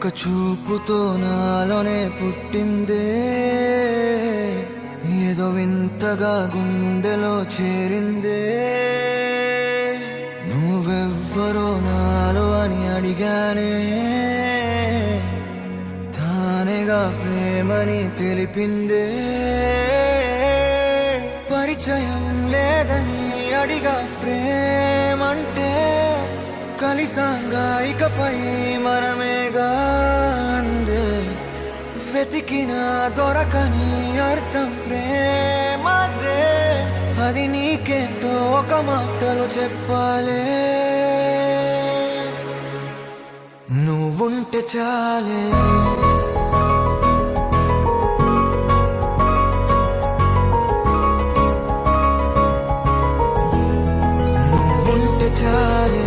ఒక చూపుతో నాలోనే పుట్టిందే, ఏదో వింతగా గుండెలో చేరిందే. నువ్వెవ్వరో నాలో అని అడిగానే, తానేగా ప్రేమని తెలిపిందే. పరిచయం లేదని అడిగా ప్రేమంటే, కలిసాంగా ఇకపై మనమేగా అందే. వెతికిన దొరకని అర్థం ప్రేమదే, అది నీకేంటో ఒక మాటలో చెప్పాలే. నువ్వుంటే చాలే, నువ్వుంటే చాలే,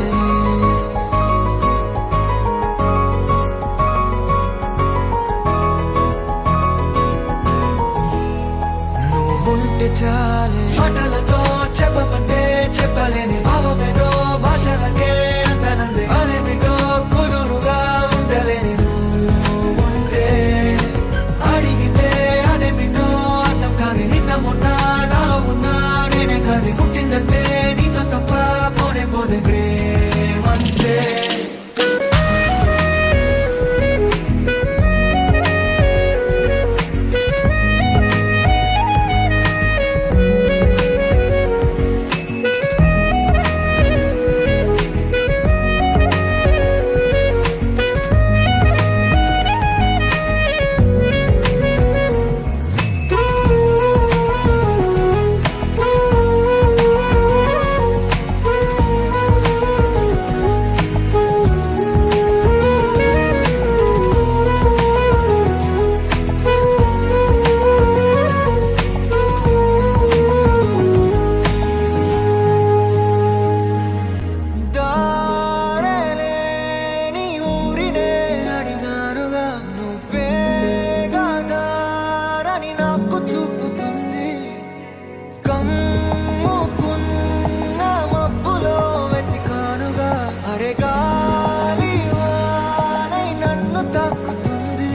నువ్వుంటే చాలే. మాటలతో చెప్పమంటే చెప్పలేని భావమేదో భాషలకే అందనందే. అదేమిటో కుదురుగా ఉండలేని నువ్వుంటే, అడిగితే అదేమిటో అర్థం కాదు. నిన్న మొన్న నాలో ఉన్నా నేనే కాదు. పుట్టిందంటే నీతో తప్ప పోనే పోదే ప్రేమంతే.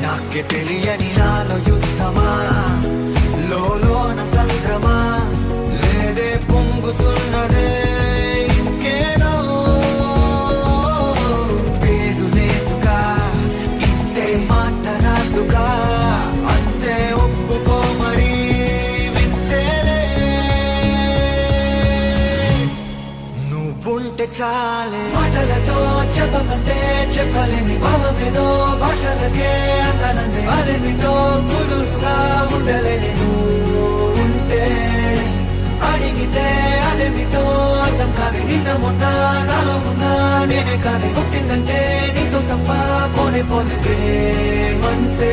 నాకే తెలియని నాలో యుద్ధమా, లోన సంద్రమా, లేదే పొంగుతున్నదే ఇంకేదో. పేరు లేదుగా, ఇంతే మాట్లాడుగా, అంతే ఒప్పుకో మరి వింతేలే. నువ్వుంటే చాలే, మాటలతో చెప్పమంటే చెప్పలేని భావమేదో భాషలకే అందనందే. అదేమిటో కుదురుగా ఉండలేని నువ్వుంటే, అడిగితే అదేమిటో అర్థం కాదు. నిన్న మొన్న నాలో ఉన్నా నేనే కాదు. పుట్టిందంటే నీతో తప్ప పోనే పోతే ప్రేమంతే.